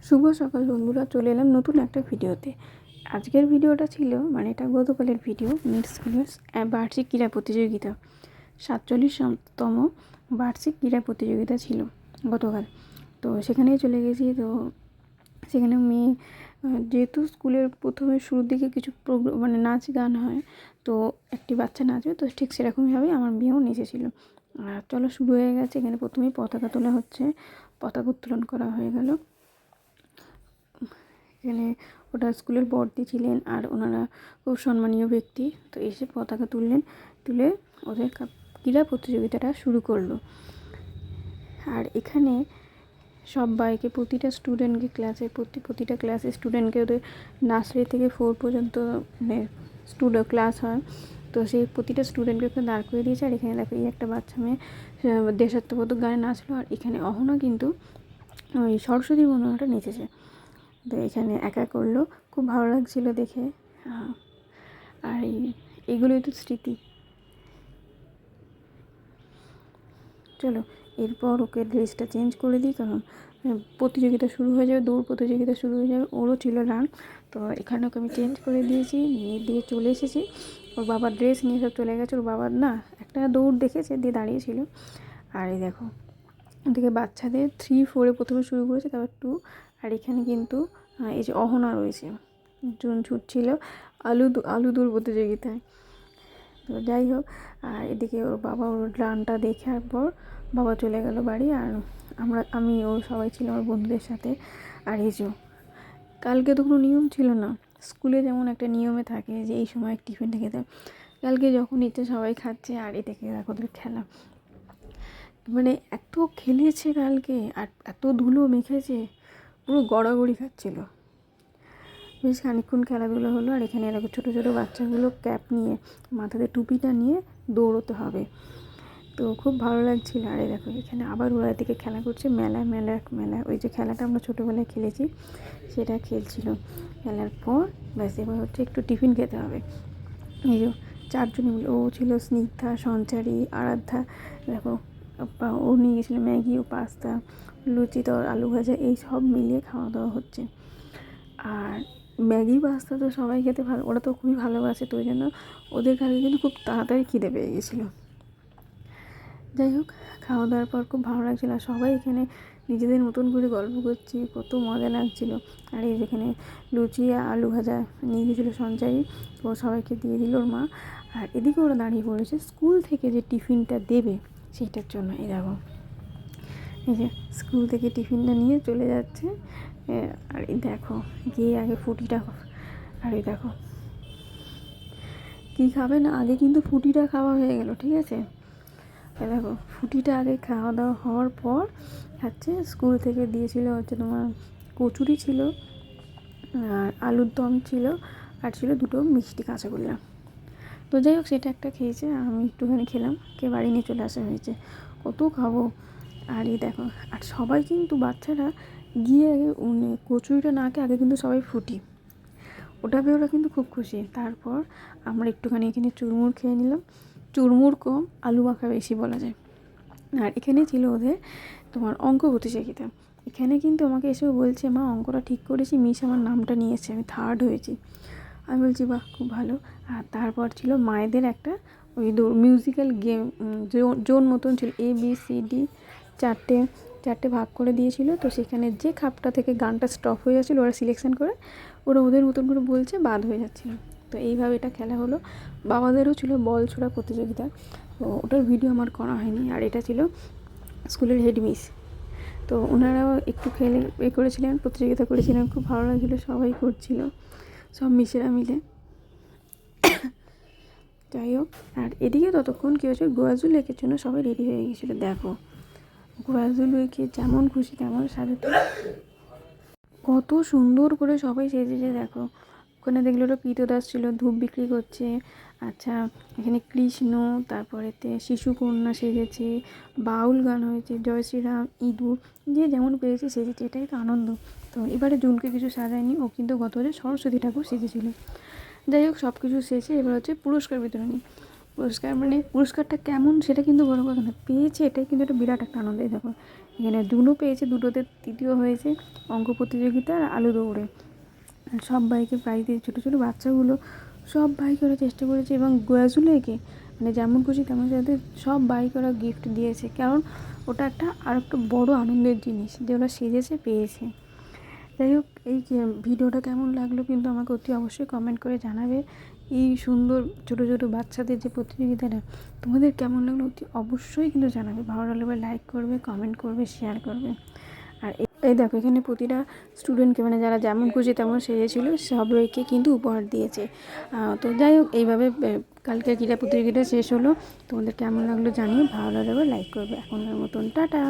শুভ সকাল বন্ধুরা, চলে এলাম নতুন একটা ভিডিওতে। আজকের ভিডিওটা ছিল এটা গতকালের ভিডিও। মিড স্কুলের বার্ষিক ক্রীড়া প্রতিযোগিতা, 47তম বার্ষিক ক্রীড়া প্রতিযোগিতা ছিল গতকাল। তো সেখানেই চলে গেছি। তো সেখানে মেয়ে যেহেতু স্কুলের প্রথমে শুরুর দিকে কিছু নাচ গান হয়, তো একটি বাচ্চা নাচবে, তো ঠিক সেরকমইভাবে আমার মেয়েও নেচেছিল। আর চলো শুরু হয়ে গেছে। এখানে প্রথমেই পতাকা তোলা হচ্ছে, পতাকা উত্তোলন করা হয়ে গেল। এখানে ওটা স্কুলের বড়দি ছিলেন আর ওনারা খুব সম্মানীয় ব্যক্তি, তো এসে পতাকা তুলে ওদের ক্রীড়া প্রতিযোগিতাটা শুরু করলো। আর এখানে সবাইকে, প্রতিটা স্টুডেন্টকে প্রতিটা ক্লাসের স্টুডেন্টকে, ওদের নার্সারি থেকে 4 পর্যন্ত ক্লাস হয়, তো সেই প্রতিটা স্টুডেন্টকে ওখানে দাঁড় করে দিয়েছে। আর এখানে দেখো, এই একটা বাচ্চা মেয়ে দেশাত্মবোধক গানে নাচলো। আর এখানে অহনা কিন্তু ওই সরস্বতী বন্দনাটা নেচেছে। তো এখানে একা করলো, খুব ভালো লাগছিলো দেখে। আর এইগুলোই তো স্মৃতি। চলো এরপর ওকে ড্রেসটা চেঞ্জ করে দিই, কারণ প্রতিযোগিতা শুরু হয়ে যাবে, দৌড় প্রতিযোগিতা শুরু হয়ে যাবে। ওরও ছিল রান, তো এখানে ওকে আমি চেঞ্জ করে দিয়েছি, নিয়ে দিয়ে চলে এসেছি। ওর বাবার ড্রেস নিয়ে সব চলে গেছে। ওর বাবার না একটা দৌড় দেখেছে, দিয়ে দাঁড়িয়েছিল। আর এই দেখো, ওদিকে বাচ্চাদের 3-4 প্রথমে শুরু করেছে, তারপর 2। আর এখানে কিন্তু এই যে অহনা রয়েছে, জুন ছুটছিল আলু দৌড় প্রতিযোগিতায়। তো যাই হোক, আর এদিকে ওর বাবা ওর রানটা দেখার পর বাবা চলে গেল বাড়ি। আর আমি ও সবাই ছিল আমার বন্ধুদের সাথে। আর এই যে কালকে তো কোনো নিয়ম ছিল না, স্কুলে যেমন একটা নিয়মে থাকে যে এই সময় টিফিনটা খেতে, কালকে যখন ইচ্ছে সবাই খাচ্ছে। আর এদিকে দেখো ওদের খেলা, এত খেলেছে কালকে, আর এত ধুলো মেখেছে, পুরো গড়াগড়ি খাচ্ছিল। বেশ খানিকক্ষণ খেলাধুলো হলো। আর এখানে এরকম ছোটো ছোটো বাচ্চাগুলো ক্যাপ নিয়ে, মাথাতে টুপিটা নিয়ে দৌড়োতে হবে, তো খুব ভালো লাগছিল। আর দেখো এখানে আবার ওরা এদিকে খেলা করছে, মেলা ওই যে খেলাটা আমরা ছোটোবেলায় খেলেছি সেটা খেলছিল। খেলার পর ব্যাস এবার হচ্ছে একটু টিফিন খেতে হবে। এই যে 4 জন মিলে, ও ছিল স্নিগ্ধা, সঞ্চারী, আরাধ্যা। দেখো ও নিয়ে গেছিলো ম্যাগি ও পাস্তা, লুচি, তো আলু ভাজা, এই সব মিলিয়ে খাওয়া দাওয়া হচ্ছে। আর ম্যাগি পাস্তা তো সবাই খেতে ওরা তো খুবই ভালোবাসে, তো ওই জন্য ওদের কাছে কিন্তু খুব তাড়াতাড়ি খিদে পেয়ে গেছিলো। যাই হোক, খাওয়া দাওয়ার পর খুব ভালো লাগছিলো। আর সবাই এখানে নিজেদের মতন করে গল্প করছি, কত মজা লাগছিলো। আর এই যেখানে লুচি আলু ভাজা নিয়ে গেছিলো সঞ্চয়ী, ও সবাইকে দিয়ে দিল ওর মা। আর এদিকে ওরা দাঁড়িয়ে পড়েছে স্কুল থেকে যে টিফিনটা দেবে সেইটার জন্য। এই দেখো, এই যে স্কুল থেকে টিফিনটা নিয়ে চলে যাচ্ছে। আর এই দেখো, গিয়ে আগে ফুটিটা, আর এই দেখো কী খাবে না, আগে কিন্তু ফুটিটা খাওয়া হয়ে গেল, ঠিক আছে। দেখো ফুটিটা আগে খাওয়া দাওয়া হওয়ার পর হচ্ছে স্কুল থেকে দিয়েছিল হচ্ছে তোমার কচুরি ছিল, আর আলুর দম ছিল, আর ছিল 2টো মিষ্টি কাঁচাগোল্লা। তো যাই হোক, সেটা একটা খেয়েছে, আর আমি একটুখানি খেলাম, বাড়ি নিয়ে চলে আসা হয়েছে, কত খাবো। আর এই দেখো, আর সবাই কিন্তু বাচ্চারা গিয়ে আগে কচুরিটা না খেয়ে আগে কিন্তু সবাই ফুটি, ওটা পেয়ে ওরা কিন্তু খুব খুশি। তারপর আমরা একটুখানি এখানে চুরমুর খেয়ে নিলাম, চুরমুর কম, আলু মাখা বেশি বলা যায়। আর এখানে ছিল ওদের তোমার অঙ্ক প্রতিযোগিতা। এখানে কিন্তু আমাকে এসেও বলছে, মা অঙ্কটা ঠিক করেছি, মিস আমার নামটা নিয়েছে, আমি 3rd হয়েছি। আমি বলছি বাহ, খুব ভালো। আর তারপর ছিল মায়েদের একটা ওই মিউজিক্যাল গেম, জোন মতন ছিল, ABCD 4টে ভাগ করে দিয়েছিল। তো সেখানে যে খাপটা থেকে গানটা স্টপ হয়ে যাচ্ছিলো ওরা সিলেকশন করে, ওরা ওদের মতন করে বলছে, বাদ হয়ে যাচ্ছিলো। তো এইভাবে এটা খেলা হলো। বাবাদেরও ছিল বল ছোড়া প্রতিযোগিতা, তো ওটার ভিডিও আমার করা হয়নি। আর এটা ছিল স্কুলের হেড মিস, তো ওনারাও একটু করেছিলেন, প্রতিযোগিতা করেছিলেন, খুব ভালো লাগছিলো, সবাই করছিল, সব মিসেরা মিলে। যাই হোক, আর এদিকে ততক্ষণ কী হয়েছে, গোয়াজুল লেকের জন্য সবাই রেডি হয়ে গেছিলো। দেখো গোয়াজুল লেকে যেমন খুশি তেমন সাজাতে, কত সুন্দর করে সবাই সেজেছে। দেখো ওখানে দেখলো ওটা পিতদাস ছিল, ধূপ বিক্রি করছে। আচ্ছা, এখানে কৃষ্ণ, তারপরেতে শিশুকন্যা সেজেছে, বাউল গান হয়েছে, জয় শ্রীরাম, ইঁদুর, যে যেমন পেয়েছে সেজেছে, এটাই একটা আনন্দ। তো এবারে জুনকে কিছু সাজায়নি, ও কিন্তু গত বছর সরস্বতী ঠাকুর সেজেছিল। যাই হোক, সব কিছু শেষে এবার হচ্ছে পুরস্কার বিতরণী। পুরস্কার মানে পুরস্কারটা কেমন সেটা কিন্তু বড় কথা না, পেয়েছে এটাই কিন্তু একটা বিরাট একটা আনন্দ। এই দেখো এখানে দুটো পেয়েছে, দুটোতে তৃতীয় হয়েছে অঙ্ক প্রতিযোগিতা আর আলু দৌড়ে। সব বাইকে প্রাইজ দিয়ে, ছোটো ছোটো বাচ্চাগুলো সব বাইক ওরা চেষ্টা করেছে এবং গ্র্যাজুলেটকে মানে যেমন খুশি তেমন যাতে সব বাইক ওরা গিফট দিয়েছে, কারণ ওটা একটা আর একটা বড়ো আনন্দের জিনিস যে ওরা সেজেছে পেয়েছে। যাই হোক, এই ভিডিওটা কেমন লাগলো কিন্তু আমাকে অতি অবশ্যই কমেন্ট করে জানাবে। এই সুন্দর ছোটো ছোটো বাচ্চাদের যে প্রতিযোগিতাটা তোমাদের কেমন লাগলো অতি অবশ্যই কিন্তু জানাবে। ভালো লাগলে লাইক করবে, কমেন্ট করবে, শেয়ার করবে। আর এই দেখো এখানে প্রতিটা স্টুডেন্টকে মানে যারা যেমন খুশি তেমন সেজেছিলো সবাইকে কিন্তু উপহার দিয়েছে। তো যাই হোক, এইভাবে কালকে ক্রীড়া প্রতিযোগিতা শেষ হলো। তোমাদের কেমন লাগলো জানিও, ভালো লাগলে লাইক করবে। এখনের মতন টাটা।